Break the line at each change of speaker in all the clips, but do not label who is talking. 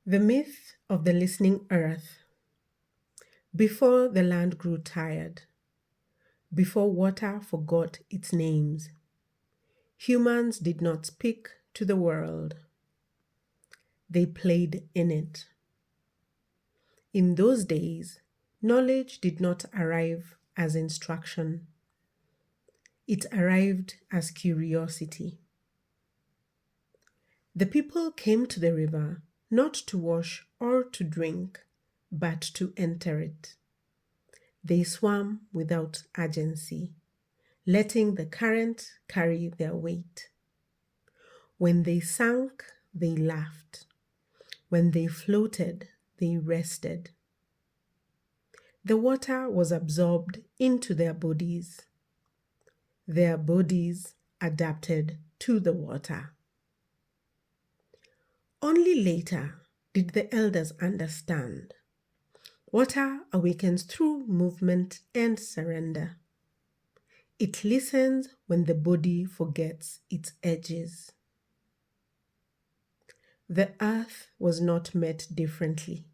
The myth of the listening earth. Before the land grew tired, before water forgot its names, humans did not speak to the world, they played in it. In those days, knowledge did not arrive as instruction, it arrived as curiosity. The people came to the river not to wash or to drink, but to enter it. They swam without urgency, letting the current carry their weight. When they sank, they laughed. When they floated, they rested. The water was absorbed into their bodies. Their bodies adapted to the water. Only later did the elders understand. Water awakens through movement and surrender. It listens when the body forgets its edges. The earth was not met differently.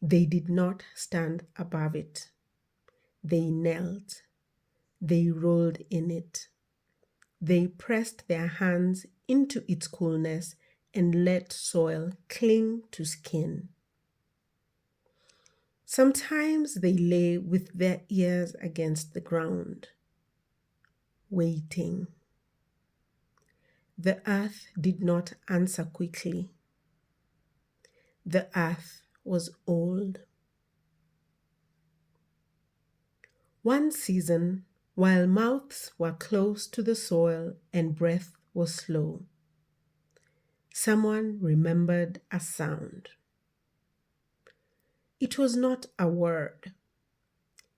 They did not stand above it. They knelt. They rolled in it. They pressed their hands into its coolness and let soil cling to skin. Sometimes they lay with their ears against the ground, waiting. The earth did not answer quickly. The earth was old. One season, while mouths were close to the soil and breath was slow, someone remembered a sound. It was not a word.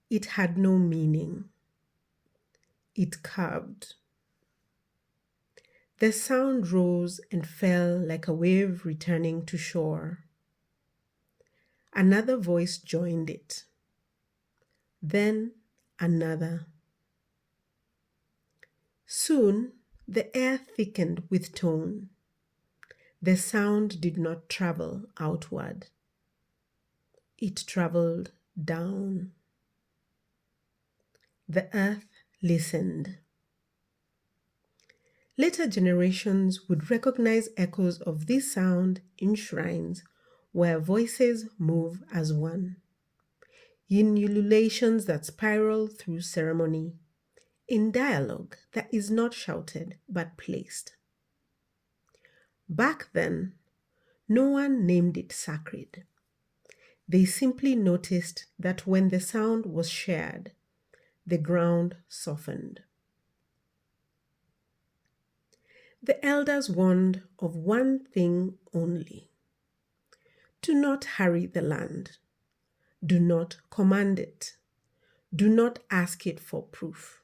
It had no meaning. It curved. The sound rose and fell like a wave returning to shore. Another voice joined it. Then another. Soon the air thickened with tone. The sound did not travel outward. It traveled down. The earth listened. Later generations would recognize echoes of this sound in shrines where voices move as one, in ululations that spiral through ceremony, in dialogue that is not shouted but placed. Back then, no one named it sacred. They simply noticed that when the sound was shared, the ground softened. The elders warned of one thing only. Do not hurry the land. Do not command it. Do not ask it for proof.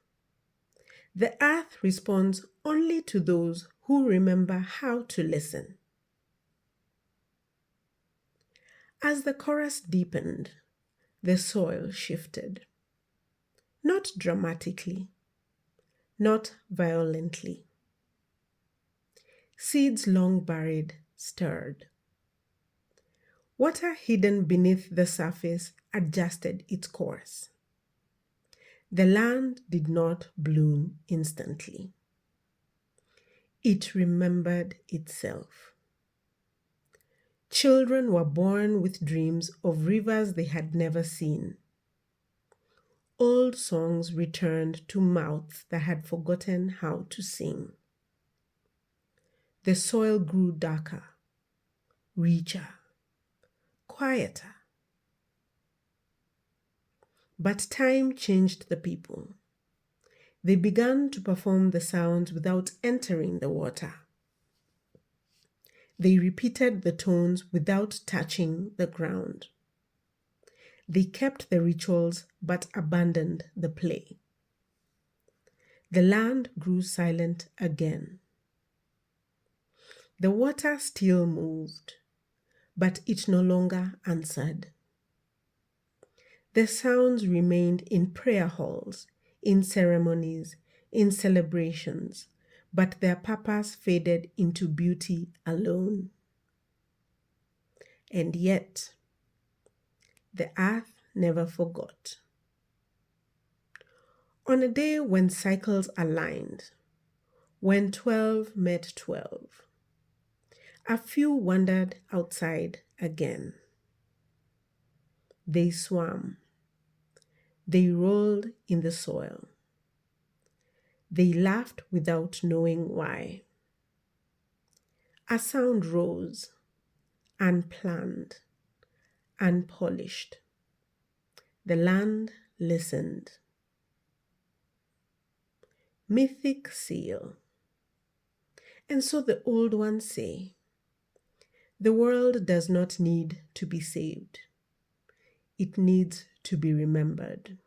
The earth responds only to those who remember how to listen. As the chorus deepened, the soil shifted. Not dramatically, not violently. Seeds long buried stirred. Water hidden beneath the surface adjusted its course. The land did not bloom instantly. It remembered itself. Children were born with dreams of rivers they had never seen. Old songs returned to mouths that had forgotten how to sing. The soil grew darker, richer, quieter. But time changed the people. They began to perform the sounds without entering the water. They repeated the tones without touching the ground. They kept the rituals but abandoned the play. The land grew silent again. The water still moved, but it no longer answered. The sounds remained in prayer halls, in ceremonies, in celebrations, but their purpose faded into beauty alone. And yet, the earth never forgot. On a day when cycles aligned, when 12 met 12, a few wandered outside again. They swam. They rolled in the soil. They laughed without knowing why. A sound rose, unplanned, unpolished. The land listened. Mythic seal. And so the old ones say, the world does not need to be saved. It needs to be remembered.